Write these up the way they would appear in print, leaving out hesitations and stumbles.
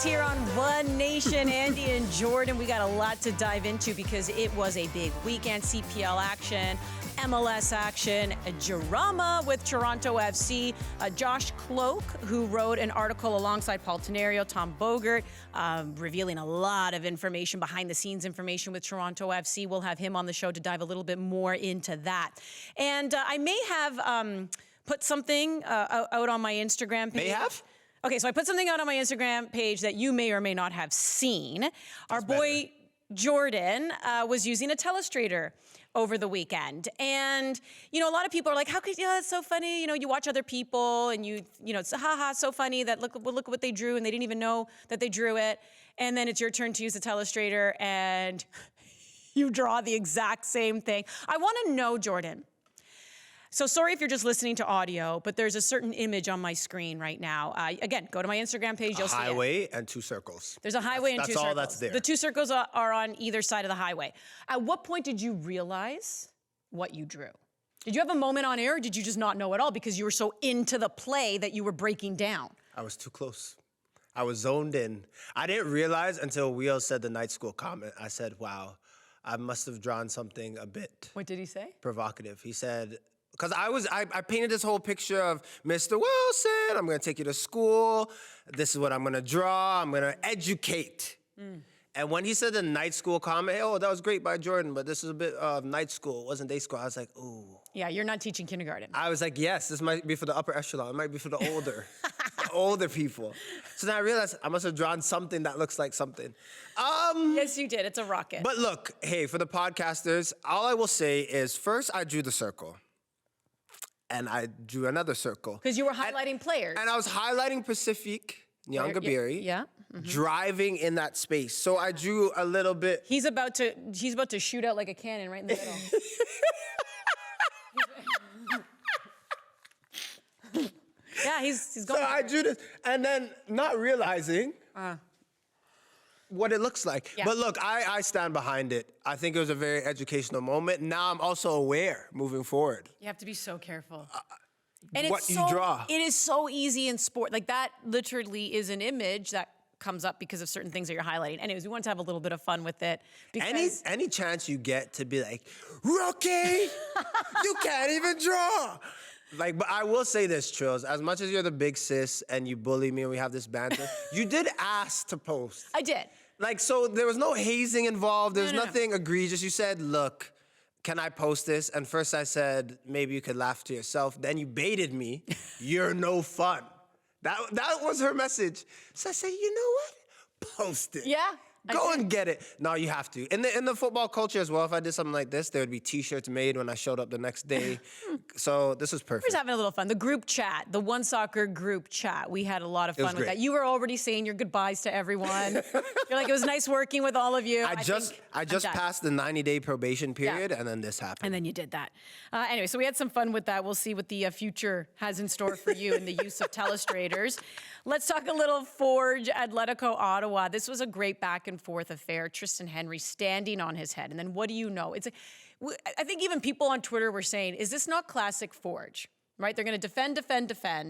It's here on OneNation. Andi and Jordan, we got a lot to dive into because it was a big weekend. CPL action, MLS action, a drama with Toronto FC. Josh Kloke, who wrote an article alongside Paul Tenario, Tom Bogert, revealing a lot of information, behind-the-scenes information with Toronto FC. We'll have him on the show to dive a little bit more into that. And I may have put something out on my Instagram page. May have? Okay, so I put something out on my Instagram page that you may or may not have seen. Our boy Jordan was using a Telestrator over the weekend. And, you know, a lot of people are like, how could, that's so funny. You know, you watch other people and you know, it's haha, so funny that look what they drew and they didn't even know that they drew it. And then it's your turn to use the Telestrator and you draw the exact same thing. I want to know, Jordan. So sorry if you're just listening to audio, but there's a certain image on my screen right now. Again, go to my Instagram page, you'll see it. A highway and two circles. There's a highway and two circles. That's all that's there. The two circles are on either side of the highway. At what point did you realize what you drew? Did you have a moment on air or did you just not know at all because you were so into the play that you were breaking down? I was too close. I was zoned in. I didn't realize until Willz said the night school comment. I said, wow, I must have drawn something a bit. What did he say? Provocative. He said, because I painted this whole picture of Mr. Wilson, I'm gonna take you to school, this is what I'm gonna draw, I'm gonna educate. And when he said the night school comment, oh, that was great by Jordan, but this is a bit of night school, it wasn't day school, I was like, ooh. Yeah, you're not teaching kindergarten. I was like, yes, this might be for the upper echelon, it might be for the older, the older people. So then I realized I must have drawn something that looks like something. Yes, you did, it's a rocket. But look, hey, for the podcasters, all I will say is first I drew the circle. And I drew another circle. Because you were highlighting players. And I was highlighting Pacific Nyangabiri. Yeah. Driving in that space. So I drew a little bit. He's about to shoot out like a cannon right in the middle. Yeah, he's going. So I drew this, and then not realizing what it looks like. Yeah. But look, I stand behind it. I think it was a very educational moment. Now I'm also aware moving forward. You have to be so careful. And what you draw. It is so easy in sport. Like that literally is an image that comes up because of certain things that you're highlighting. Anyways, we want to have a little bit of fun with it. Because any chance you get to be like, rookie, you can't even draw. Like, but I will say this, Trillz, as much as you're the big sis and you bully me and we have this banter, you did ask to post. I did. Like, so there was no hazing involved. There's nothing egregious. You said, look, can I post this? And first I said, maybe you could laugh to yourself. Then you baited me. You're no fun. That was her message. So I said, you know what? Post it. Yeah. Go and get it. No, you have to. In the football culture as well, if I did something like this, there would be T-shirts made when I showed up the next day. So this was perfect. We're just having a little fun. The group chat, the One Soccer group chat, we had a lot of fun with that. You were already saying your goodbyes to everyone. You're like, it was nice working with all of you. I just passed the 90-day probation period, and then this happened. And then you did that. Anyway, so we had some fun with that. We'll see what the future has in store for you in the use of Telestrators. Let's talk a little Forge Atletico Ottawa. This was a great back and forth affair. Tristan Henry standing on his head. And then what do you know? I think even people on Twitter were saying, is this not classic Forge? Right? They're going to defend.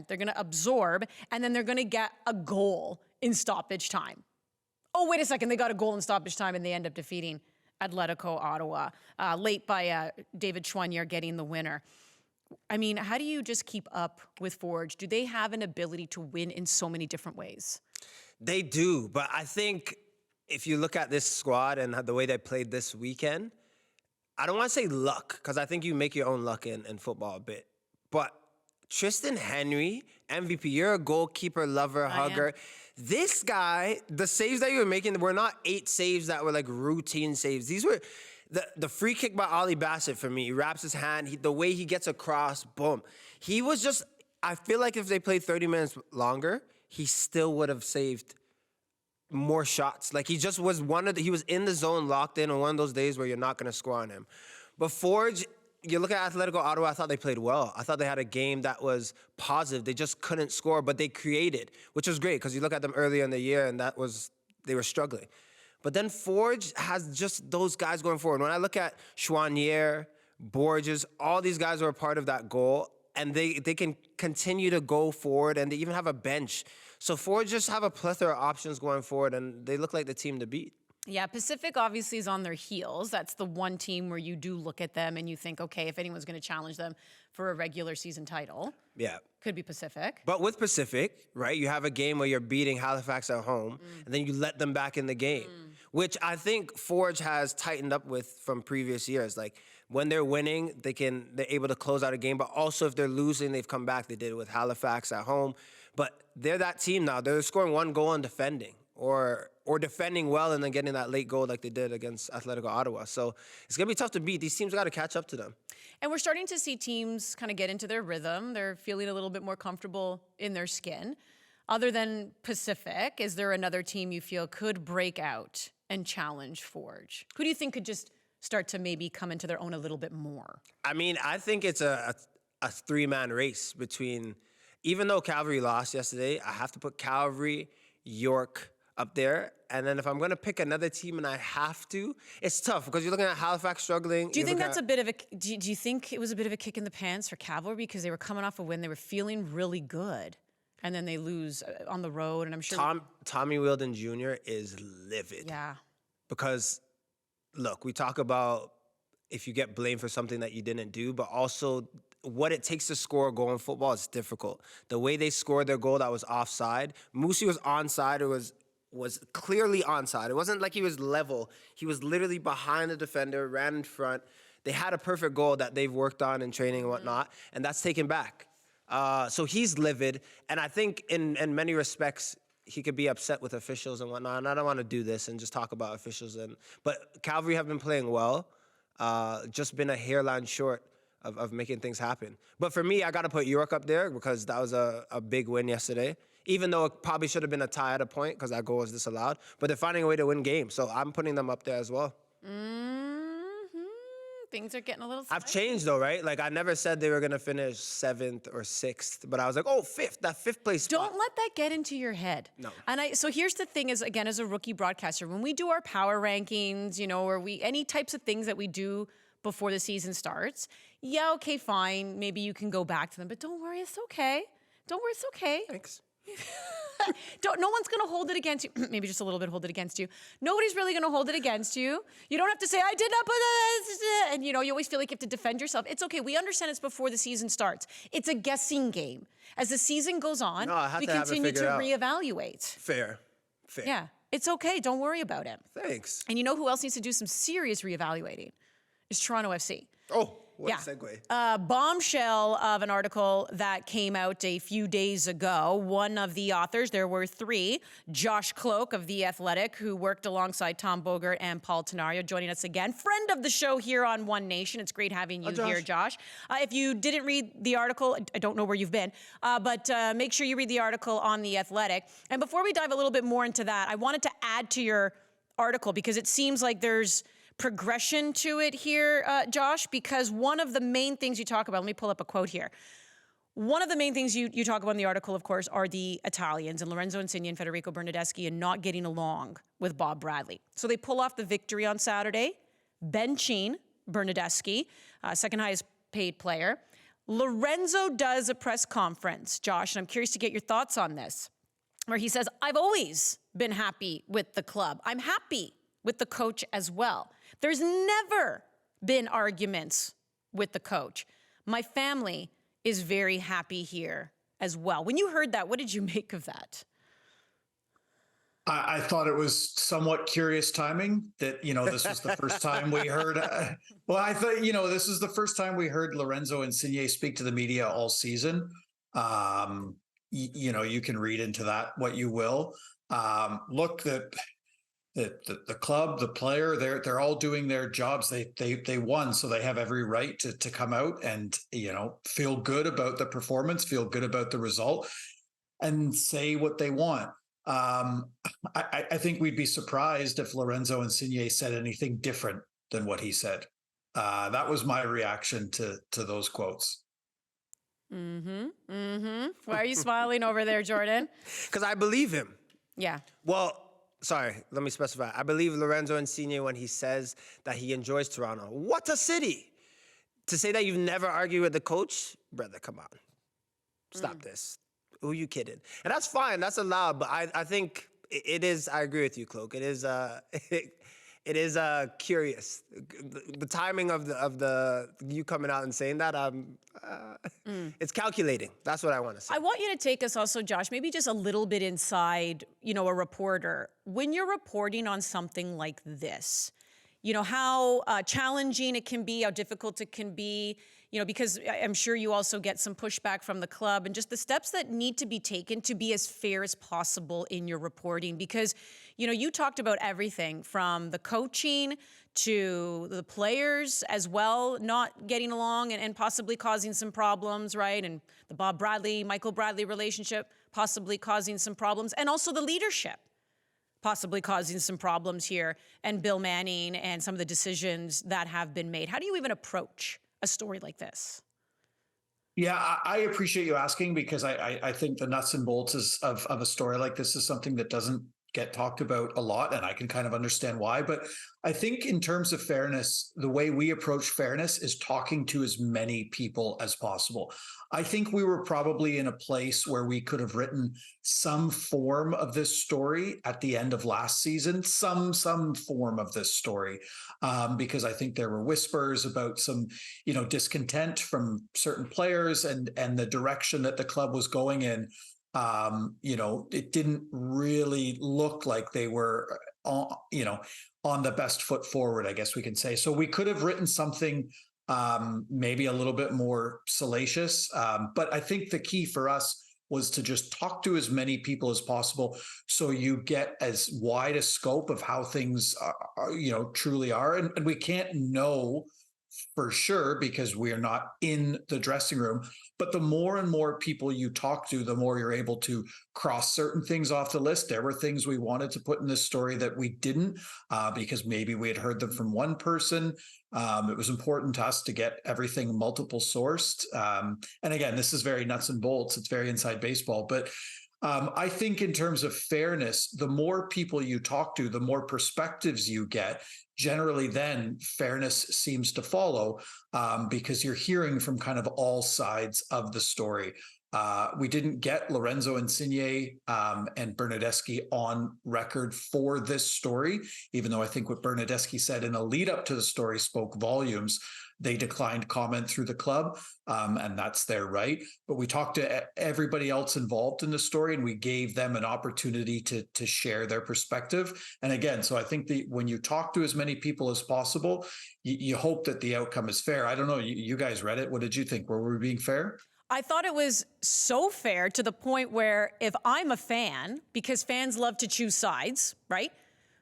They're going to absorb. And then they're going to get a goal in stoppage time. Oh, wait a second. They got a goal in stoppage time and they end up defeating Atletico Ottawa. Late by David Choinière getting the winner. I mean, how do you just keep up with Forge? Do they have an ability to win in so many different ways? They do, but I think if you look at this squad and the way they played this weekend, I don't want to say luck, because I think you make your own luck in football a bit. But Tristan Henry, MVP, you're a goalkeeper, lover, hugger. This guy, the saves that you were making were not 8 saves that were like routine saves. These were the free kick by Ollie Bassett for me. He wraps his hand, the way he gets across, boom. He was just, I feel like if they played 30 minutes longer, he still would have saved more shots. Like he just was he was in the zone locked in on one of those days where you're not going to score on him. But Forge, you look at Atletico Ottawa, I thought they played well. I thought they had a game that was positive. They just couldn't score, but they created, which was great because you look at them earlier in the year and they were struggling. But then Forge has just those guys going forward. When I look at Choinière, Borges, all these guys were a part of that goal. and they can continue to go forward, and they even have a bench. So Forge just have a plethora of options going forward, and they look like the team to beat. Yeah, Pacific obviously is on their heels. That's the one team where you do look at them and you think, okay, if anyone's going to challenge them for a regular season title, Yeah. could be Pacific. But with Pacific, right, you have a game where you're beating Halifax at home, and then you let them back in the game, which I think Forge has tightened up with from previous years. Like, when they're winning, they're able to close out a game, but also if they're losing, they've come back. They did it with Halifax at home. But they're that team now. They're scoring one goal and defending, or defending well and then getting that late goal like they did against Atletico Ottawa. So it's going to be tough to beat. These teams got to catch up to them. And we're starting to see teams kind of get into their rhythm. They're feeling a little bit more comfortable in their skin. Other than Pacific, is there another team you feel could break out and challenge Forge? Who do you think could just start to maybe come into their own a little bit more? I mean, I think it's a three-man race between, even though Calgary lost yesterday, I have to put Calgary, York up there. And then if I'm going to pick another team and I have to, it's tough because you're looking at Halifax struggling. Do you think that's do you think it was a bit of a kick in the pants for Cavalry because they were coming off a win, they were feeling really good, and then they lose on the road, and I'm sure Tommy Wilden Jr. is livid. Yeah. Because, look, we talk about if you get blamed for something that you didn't do, but also what it takes to score a goal in football is difficult. The way they scored their goal that was offside, Musi was onside, it was clearly onside. It wasn't like he was level. He was literally behind the defender, ran in front. They had a perfect goal that they've worked on in training and whatnot, and that's taken back. So he's livid, and I think in many respects, he could be upset with officials and whatnot, and I don't want to do this and just talk about officials. But Calgary have been playing well, just been a hairline short of making things happen. But for me, I got to put York up there because that was a big win yesterday, even though it probably should have been a tie at a point because that goal was disallowed. But they're finding a way to win games, so I'm putting them up there as well. Things are getting a little spicy. I've changed though, right? Like I never said they were gonna finish 7th or 6th, but I was like, oh, 5th, that 5th place spot. Don't let that get into your head. No. And so here's the thing: is again, as a rookie broadcaster, when we do our power rankings, or any types of things that we do before the season starts, yeah, okay, fine, maybe you can go back to them, but don't worry, it's okay. Don't worry, it's okay. Thanks. No one's going to hold it against you. Maybe just a little bit hold it against you. Nobody's really going to hold it against you. You don't have to say, I did not put that. And, you always feel like you have to defend yourself. It's okay. We understand it's before the season starts. It's a guessing game. As the season goes on, we continue to reevaluate. Fair. Yeah. It's okay. Don't worry about it. Thanks. And you know who else needs to do some serious reevaluating? Is Toronto FC. Oh. What a segue. Bombshell of an article that came out a few days ago. One of the authors, there were 3, Josh Kloke of The Athletic, who worked alongside Tom Bogert and Paul Tenario, joining us again. Friend of the show here on OneNation. It's great having you here, Josh. If you didn't read the article, I don't know where you've been, but make sure you read the article on The Athletic. And before we dive a little bit more into that, I wanted to add to your article because it seems like there's progression to it here, Josh, because one of the main things you talk about, let me pull up a quote here. One of the main things you talk about in the article, of course, are the Italians and Lorenzo Insigne and Federico Bernardeschi and not getting along with Bob Bradley. So they pull off the victory on Saturday, benching Bernardeschi, second highest paid player. Lorenzo does a press conference, Josh, and I'm curious to get your thoughts on this, where he says, I've always been happy with the club. I'm happy with the coach as well. There's never been arguments with the coach. My family is very happy here as well. When you heard that, what did you make of that? I thought it was somewhat curious timing that, this was the first time we heard, I thought, this is the first time we heard Lorenzo Insigne speak to the media all season. You can read into that what you will. Look, the club, the player, they're all doing their jobs. They won, so they have every right to come out and feel good about the performance, feel good about the result, and say what they want. I think we'd be surprised if Lorenzo Insigne said anything different than what he said. That was my reaction to those quotes. Why are you smiling over there, Jordan? Because I believe him. Yeah. Well, sorry, let me specify. I believe Lorenzo Insigne when he says that he enjoys Toronto. What a city! to say that you've never argued with the coach, brother, come on. Stop this. Who you kidding? And that's fine. That's allowed. But I think it is, I agree with you, Kloke. It is it is curious. The timing of the you coming out and saying that, it's calculating. That's what I want to say. I want you to take us also, Josh, maybe just a little bit inside, a reporter. When you're reporting on something like this, how challenging it can be, how difficult it can be, because I'm sure you also get some pushback from the club, and just the steps that need to be taken to be as fair as possible in your reporting. Because, you talked about everything from the coaching to the players as well, not getting along and possibly causing some problems, right? And the Bob Bradley, Michael Bradley relationship possibly causing some problems, and also the leadership possibly causing some problems here, and Bill Manning and some of the decisions that have been made. How do you even approach a story like this? Yeah, I appreciate you asking, because I think the nuts and bolts of a story like this is something that doesn't get talked about a lot, and I can kind of understand why. But I think in terms of fairness, the way we approach fairness is talking to as many people as possible. I think we were probably in a place where we could have written some form of this story at the end of last season, some form of this story, because I think there were whispers about some, discontent from certain players and the direction that the club was going in. It didn't really look like they were, on the best foot forward, I guess we can say. So we could have written something maybe a little bit more salacious. But I think the key for us was to just talk to as many people as possible, so you get as wide a scope of how things are, truly are. And we can't know for sure, because we are not in the dressing room. But the more and more people you talk to, the more you're able to cross certain things off the list. There were things we wanted to put in this story that we didn't, because maybe we had heard them from one person. It was important to us to get everything multiple sourced. And again, this is very nuts and bolts. It's very inside baseball. But I think in terms of fairness, the more people you talk to, the more perspectives you get. Generally, then fairness seems to follow, because you're hearing from kind of all sides of the story. We didn't get Lorenzo Insigne and Bernardeschi on record for this story, even though I think what Bernardeschi said in a lead up to the story spoke volumes. They declined comment through the club, and that's their right. But we talked to everybody else involved in the story, and we gave them an opportunity to share their perspective. And again, so I think when you talk to as many people as possible, you hope that the outcome is fair. I don't know. You guys read it. What did you think? Were we being fair? I thought it was so fair, to the point where if I'm a fan, because fans love to choose sides, right?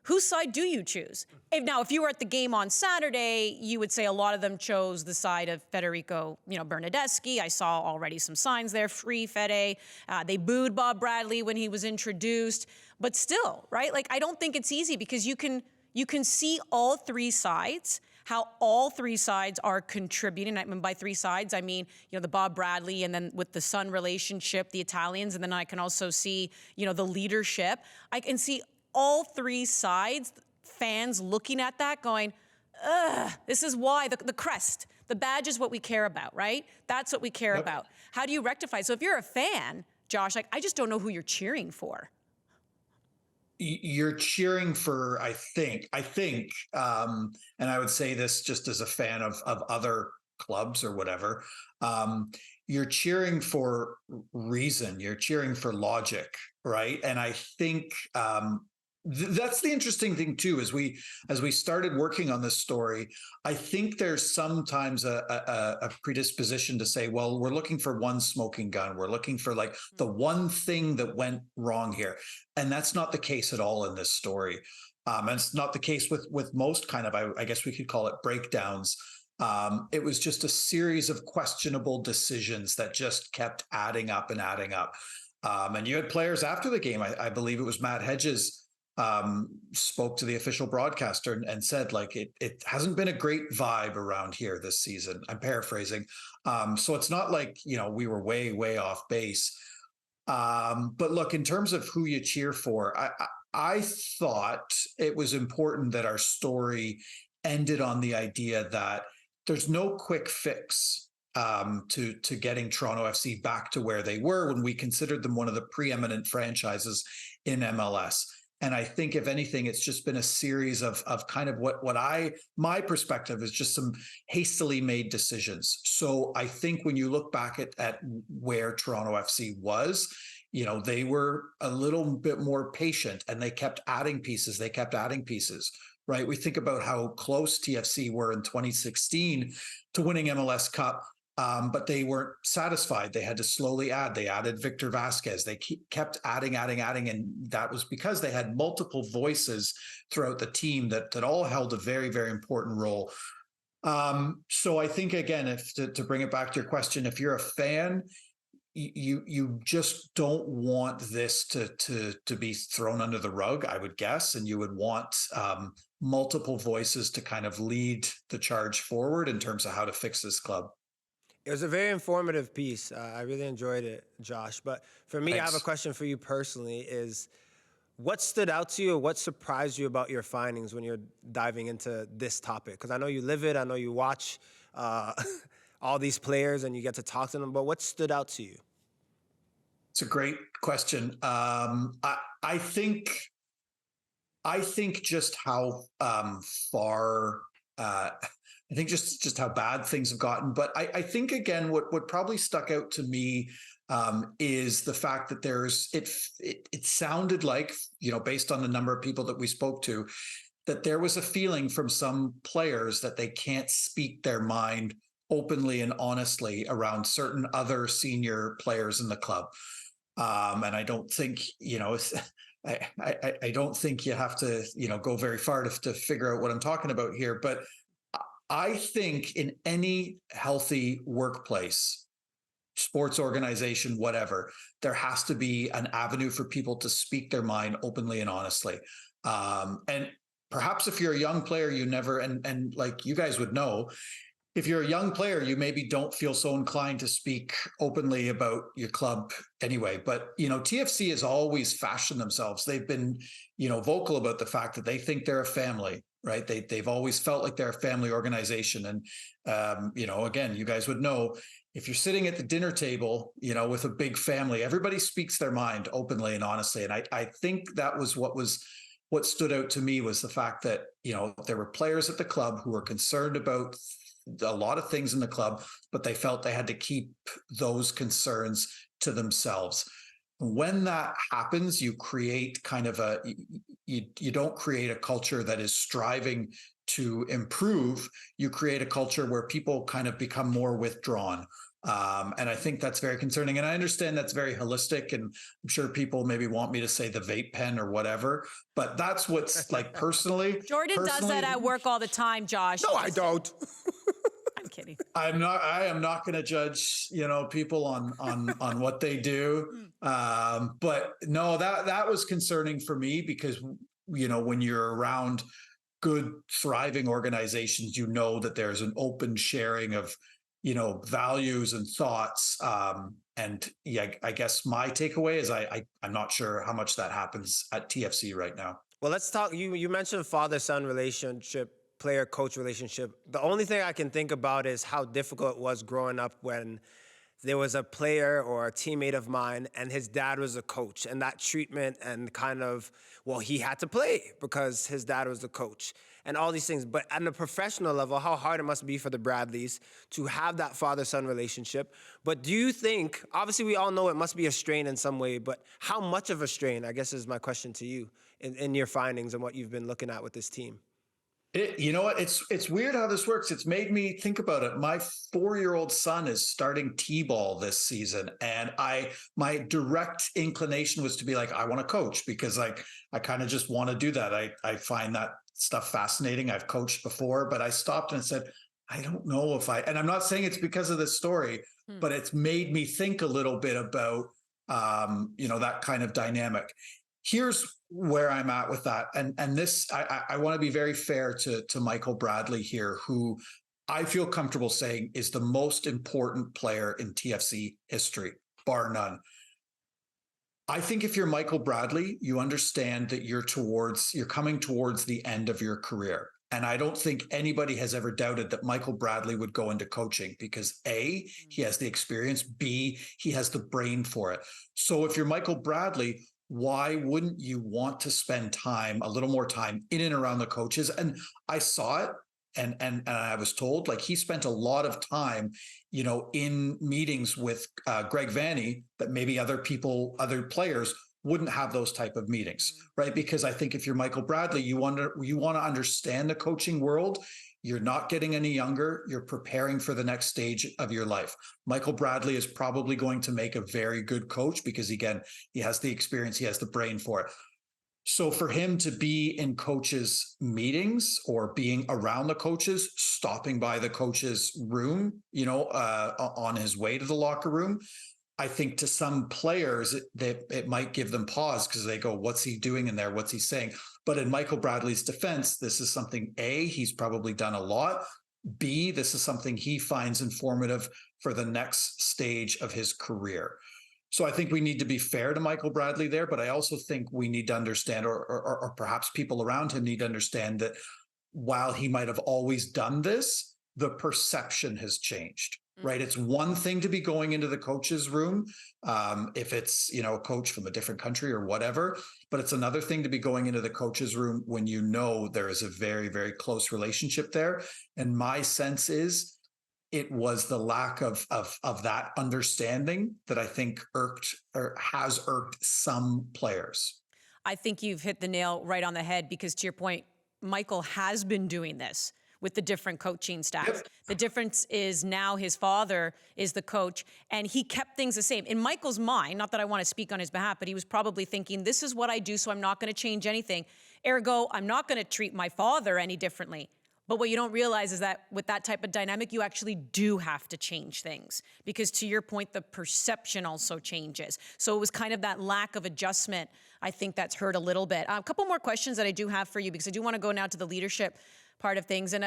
Whose side do you choose? If you were at the game on Saturday, you would say a lot of them chose the side of Federico, Bernardeschi. I saw already some signs there, free Fede. They booed Bob Bradley when he was introduced. But still, right? I don't think it's easy, because you can see all three sides, how all three sides are contributing. I mean, by three sides, I mean, the Bob Bradley, and then with the son relationship, the Italians, and then I can also see, the leadership. I can see all three sides, fans looking at that going, ugh, this is why, the crest, the badge is what we care about, right? That's what we care about. How do you rectify? So if you're a fan, Josh, I just don't know who you're cheering for. You're cheering for, I think, and I would say this just as a fan of other clubs or whatever, you're cheering for reason, you're cheering for logic, right? And I think that's the interesting thing too. As we started working on this story, I think there's sometimes a predisposition to say, well, we're looking for one smoking gun, we're looking for the one thing that went wrong here, and that's not the case at all in this story. And it's not the case with most kind of, I guess we could call it, breakdowns. It was just a series of questionable decisions that just kept adding up and adding up. And you had players after the game, I believe it was Matt Hedges, spoke to the official broadcaster and said, it hasn't been a great vibe around here this season. I'm paraphrasing. So it's not like, we were way off base. But look, in terms of who you cheer for, I thought it was important that our story ended on the idea that there's no quick fix to getting Toronto FC back to where they were when we considered them one of the preeminent franchises in MLS. And I think, if anything, it's just been a series of kind of my perspective is just some hastily made decisions. So I think when you look back at where Toronto FC was, they were a little bit more patient, and they kept adding pieces. Right? We think about how close TFC were in 2016 to winning MLS Cup. But they weren't satisfied. They had to slowly add. They added Victor Vasquez. They kept adding. And that was because they had multiple voices throughout the team that all held a very, very important role. So I think, again, if to bring it back to your question, if you're a fan, you just don't want this to be thrown under the rug, I would guess. And you would want multiple voices to kind of lead the charge forward in terms of how to fix this club. It was a very informative piece. I really enjoyed it, Josh. But for me, Thanks. I have a question for you personally is, what stood out to you or what surprised you about your findings when you're diving into this topic? Because I know you live it. I know you watch all these players and you get to talk to them. But what stood out to you? It's a great question. I think just how far... I think just how bad things have gotten. But I think, again, what probably stuck out to me is the fact that it sounded like, based on the number of people that we spoke to, that there was a feeling from some players that they can't speak their mind openly and honestly around certain other senior players in the club. And I don't think, I don't think you have to, go very far to figure out what I'm talking about here. But I think in any healthy workplace, sports organization, whatever, there has to be an avenue for people to speak their mind openly and honestly. And perhaps if you're a young player, you never, and like you guys would know, if you're a young player, you maybe don't feel so inclined to speak openly about your club anyway. But, TFC has always fashioned themselves. They've been, vocal about the fact that they think they're a family, right? They've always felt like they're a family organization. And, again, you guys would know, if you're sitting at the dinner table, with a big family, everybody speaks their mind openly and honestly. And I think that was what stood out to me, was the fact that, there were players at the club who were concerned about a lot of things in the club, but they felt they had to keep those concerns to themselves. When that happens, you create kind of you don't create a culture that is striving to improve. You create a culture where people kind of become more withdrawn. And I think that's very concerning. And I understand that's very holistic. And I'm sure people maybe want me to say the vape pen or whatever, but that's what's like personally. Jordan does that at work all the time, Josh. No, I don't. I'm kidding. I am not going to judge, people on what they do. But no, that was concerning for me because, when you're around good, thriving organizations, that there's an open sharing of, values and thoughts. And yeah, I guess my takeaway is I'm not sure how much that happens at TFC right now. Well, let's talk. You mentioned father-son relationship, player-coach relationship. The only thing I can think about is how difficult it was growing up when there was a player or a teammate of mine and his dad was a coach, and that treatment and kind of, he had to play because his dad was the coach and all these things. But at a professional level, how hard it must be for the Bradleys to have that father-son relationship. But do you think, obviously we all know it must be a strain in some way, but how much of a strain, I guess, is my question to you in your findings and what you've been looking at with this team? You know what? It's weird how this works. It's made me think about it. My 4-year-old son is starting T-ball this season, and my direct inclination was to be like, I want to coach because I kind of just want to do that. I find that stuff fascinating. I've coached before, but I stopped and said, I don't know if and I'm not saying it's because of this story, but it's made me think a little bit about that kind of dynamic. Here's where I'm at with that. And this, I want to be very fair to Michael Bradley here, who I feel comfortable saying is the most important player in TFC history, bar none. I think if you're Michael Bradley, you understand that you're coming towards the end of your career. And I don't think anybody has ever doubted that Michael Bradley would go into coaching because A, he has the experience, B, he has the brain for it. So if you're Michael Bradley, why wouldn't you want to spend time, a little more time in and around the coaches? And I saw it. And I was told, like, he spent a lot of time, in meetings with Greg Vanney that maybe other players wouldn't have those type of meetings, right? Because I think if you're Michael Bradley, you want to understand the coaching world. You're not getting any younger. You're preparing for the next stage of your life. Michael Bradley is probably going to make a very good coach because, again, he has the experience, he has the brain for it. So for him to be in coaches' meetings or being around the coaches, stopping by the coaches' room, on his way to the locker room, I think to some players, it might give them pause because they go, what's he doing in there? What's he saying? But in Michael Bradley's defense, this is something, A, he's probably done a lot. B, this is something he finds informative for the next stage of his career. So I think we need to be fair to Michael Bradley there, but I also think we need to understand, or perhaps people around him need to understand that while he might have always done this, the perception has changed, right? It's one thing to be going into the coach's room, if it's, a coach from a different country or whatever, but it's another thing to be going into the coach's room when there is a very, very close relationship there. And my sense is, it was the lack of that understanding that I think has irked some players. I think you've hit the nail right on the head because, to your point, Michael has been doing this with the different coaching staffs. Yep. The difference is now his father is the coach, and he kept things the same. In Michael's mind, not that I want to speak on his behalf, but he was probably thinking, this is what I do, so I'm not going to change anything. Ergo, I'm not going to treat my father any differently. But what you don't realize is that with that type of dynamic, you actually do have to change things because, to your point, the perception also changes. So it was kind of that lack of adjustment, I think, that's hurt a little bit. A couple more questions that I do have for you because I do want to go now to the leadership part of things. And,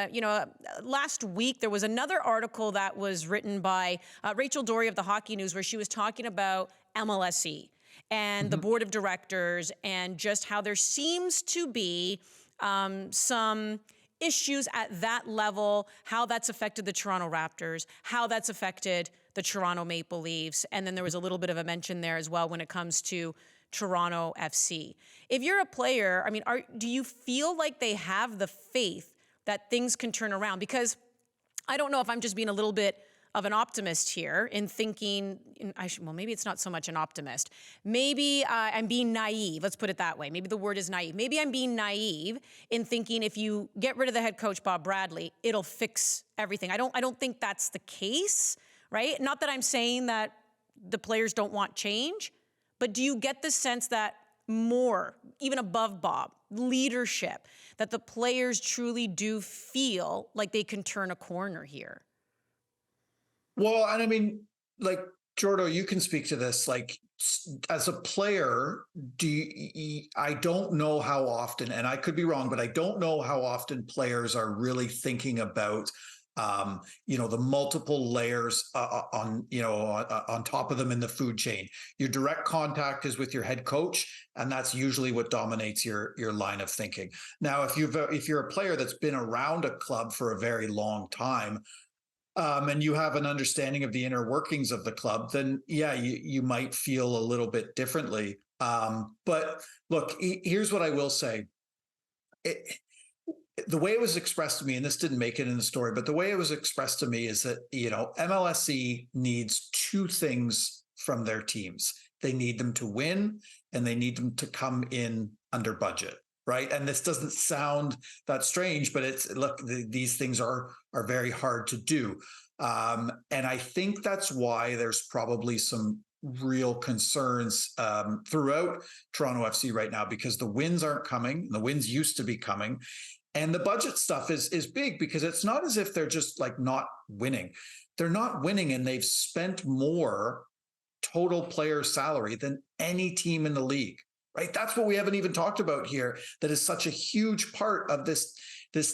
last week there was another article that was written by Rachel Dory of the Hockey News where she was talking about MLSE and the board of directors and just how there seems to be some issues at that level, how that's affected the Toronto Raptors, how that's affected the Toronto Maple Leafs. And then there was a little bit of a mention there as well when it comes to Toronto FC. If you're a player, do you feel like they have the faith that things can turn around? Because I don't know if I'm just being a little bit of an optimist here in thinking, maybe it's not so much an optimist. Maybe I'm being naive. Let's put it that way. Maybe the word is naive. Maybe I'm being naive in thinking if you get rid of the head coach, Bob Bradley, it'll fix everything. I don't think that's the case, right? Not that I'm saying that the players don't want change, but do you get the sense that more, even above Bob, leadership, that the players truly do feel like they can turn a corner here? Well, and Jordo, you can speak to this. Like, as a player, I don't know how often, and I could be wrong, but I don't know how often players are really thinking about, the multiple layers on top of them in the food chain. Your direct contact is with your head coach, and that's usually what dominates your line of thinking. Now, if you're a player that's been around a club for a very long time, and you have an understanding of the inner workings of the club, then you might feel a little bit differently. But look, here's what I will say. The way it was expressed to me, and this didn't make it in the story, but the way it was expressed to me is that, MLSE needs two things from their teams. They need them to win, and they need them to come in under budget. Right. And this doesn't sound that strange, but these things are very hard to do. And I think that's why there's probably some real concerns throughout Toronto FC right now, because the wins aren't coming. The wins used to be coming. And the budget stuff is big because it's not as if they're just like not winning. They're not winning, and they've spent more total player salary than any team in the league. Right. That's what we haven't even talked about here. That is such a huge part of this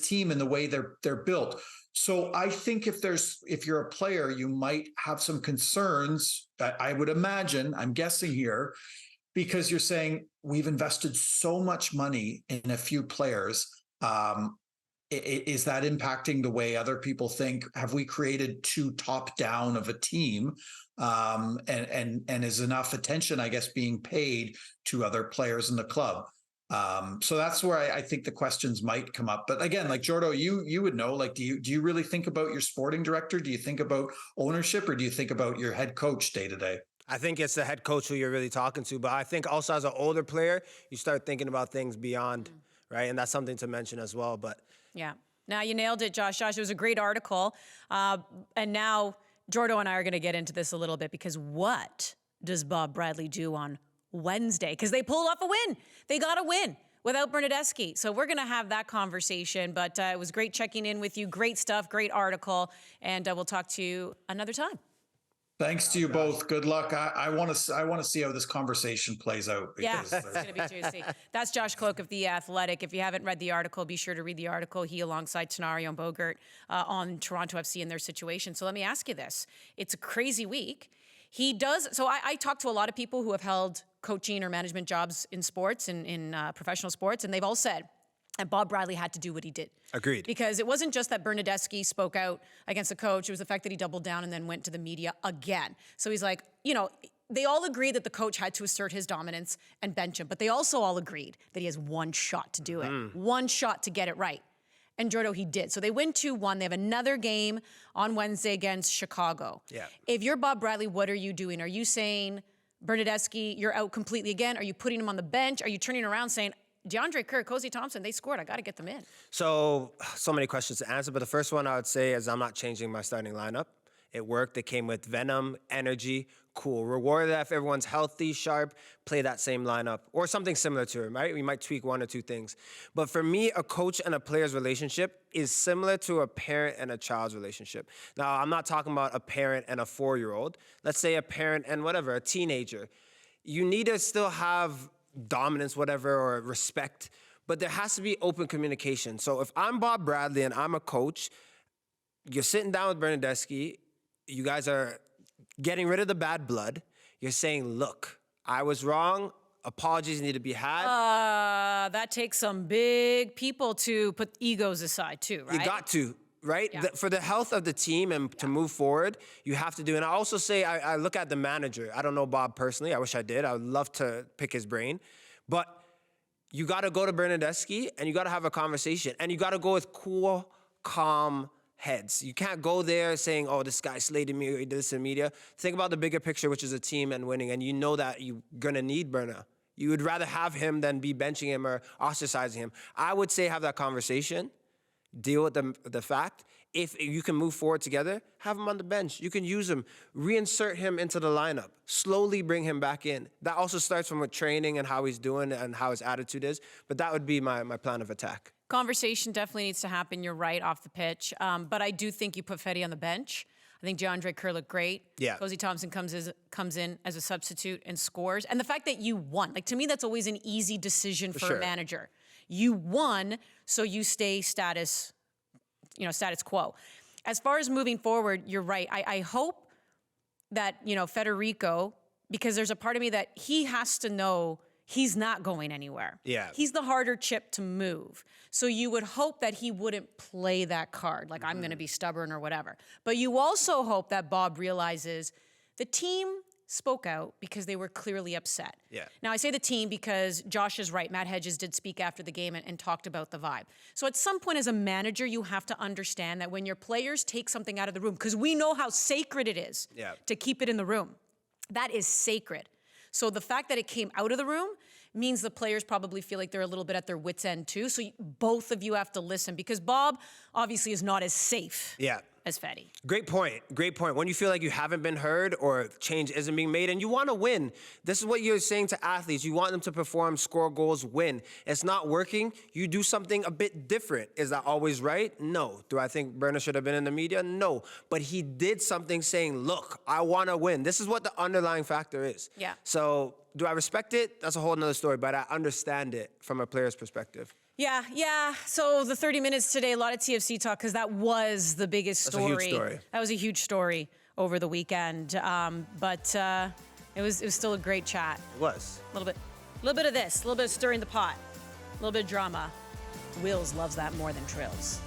team and the way they're built. So I think if you're a player, you might have some concerns. I would imagine, I'm guessing here, because you're saying we've invested so much money in a few players. is that impacting the way other people think? Have we created too top down of a team? And is enough attention, I guess, being paid to other players in the club? So that's where I think the questions might come up. But again, like Jordo, you would know, like, do you really think about your sporting director? Do you think about ownership, or do you think about your head coach day to day? I think it's the head coach who you're really talking to. But I think also as an older player, you start thinking about things beyond, right? And that's something to mention as well. But yeah. Now you nailed it, Josh. Josh, it was a great article. And now Jordo and I are going to get into this a little bit, because what does Bob Bradley do on Wednesday? Because they pulled off a win. They got a win without Bernardeschi. So we're going to have that conversation. But it was great checking in with you. Great stuff, great article. And we'll talk to you another time. Thanks to you both. Good luck. I want to see how this conversation plays out. Yeah, it's going to be juicy. That's Josh Kloke of The Athletic. If you haven't read the article, be sure to read the article. He, alongside Tenario and Bogert, on Toronto FC and their situation. So let me ask you this. It's a crazy week. So I talk to a lot of people who have held coaching or management jobs in sports, in professional sports, and they've all said that Bob Bradley had to do what he did. Agreed. Because it wasn't just that Bernardeschi spoke out against the coach. It was the fact that he doubled down and then went to the media again. So he's like, they all agreed that the coach had to assert his dominance and bench him. But they also all agreed that he has one shot to do it. One shot to get it right. And Jordo, he did. So they win 2-1. They have another game on Wednesday against Chicago. Yeah. If you're Bob Bradley, what are you doing? Are you saying, Bernardeschi, you're out completely again? Are you putting him on the bench? Are you turning around saying, DeAndre Kerr, Cozy Thompson, they scored. I got to get them in. So many questions to answer, but the first one I would say is I'm not changing my starting lineup. It worked. It came with venom, energy, cool. Reward that if everyone's healthy, sharp, play that same lineup or something similar to it, right? We might tweak one or two things. But for me, a coach and a player's relationship is similar to a parent and a child's relationship. Now, I'm not talking about a parent and a 4-year-old. Let's say a parent and whatever, a teenager. You need to still have dominance, whatever, or respect, but there has to be open communication. So if I'm Bob Bradley and I'm a coach, you're sitting down with Bernardeschi, you guys are getting rid of the bad blood. You're saying, look, I was wrong. Apologies need to be had. That takes some big people to put egos aside too, right? You got to, right? Yeah. For the health of the team and to move forward, you have to do. And I also say, I look at the manager. I don't know Bob personally. I wish I did. I would love to pick his brain. But you got to go to Bernardeschi and you got to have a conversation. And you got to go with cool, calm heads. You can't go there saying, oh, this guy slated me or he did this in media. Think about the bigger picture, which is a team and winning. And you know that you're going to need Berna. You would rather have him than be benching him or ostracizing him. I would say have that conversation, deal with the fact. If you can move forward together, have him on the bench. You can use him, reinsert him into the lineup, slowly bring him back in. That also starts from with training and how he's doing and how his attitude is. But that would be my plan of attack. Conversation definitely needs to happen. You're right, off the pitch. But I do think you put Fetty on the bench. I think DeAndre Kerr looked great. Yeah. Cozy Thompson comes in as a substitute and scores. And the fact that you won, like, to me, that's always an easy decision for sure. a manager. You won, so you stay status quo. As far as moving forward, you're right. I hope that, Federico, because there's a part of me that he has to know he's not going anywhere. Yeah. He's the harder chip to move. So you would hope that he wouldn't play that card, like I'm going to be stubborn or whatever. But you also hope that Bob realizes the team spoke out because they were clearly upset. Yeah. Now, I say the team because Josh is right. Matt Hedges did speak after the game and talked about the vibe. So at some point as a manager, you have to understand that when your players take something out of the room, because we know how sacred it is to keep it in the room. That is sacred. So the fact that it came out of the room means the players probably feel like they're a little bit at their wits' end too. So both of you have to listen because Bob obviously is not as safe as Fetty. Great point. Great point. When you feel like you haven't been heard or change isn't being made and you want to win, this is what you're saying to athletes. You want them to perform, score goals, win. It's not working. You do something a bit different. Is that always right? No. Do I think Berna should have been in the media? No. But he did something saying, look, I want to win. This is what the underlying factor is. Yeah. So do I respect it? That's a whole nother story, but I understand it from a player's perspective. Yeah. So the 30 minutes today, a lot of TFC talk because that was the biggest story. That's a huge story. That was a huge story over the weekend. But it was still a great chat. It was. A little bit of this, a little bit of stirring the pot, a little bit of drama. Willz loves that more than Trillz.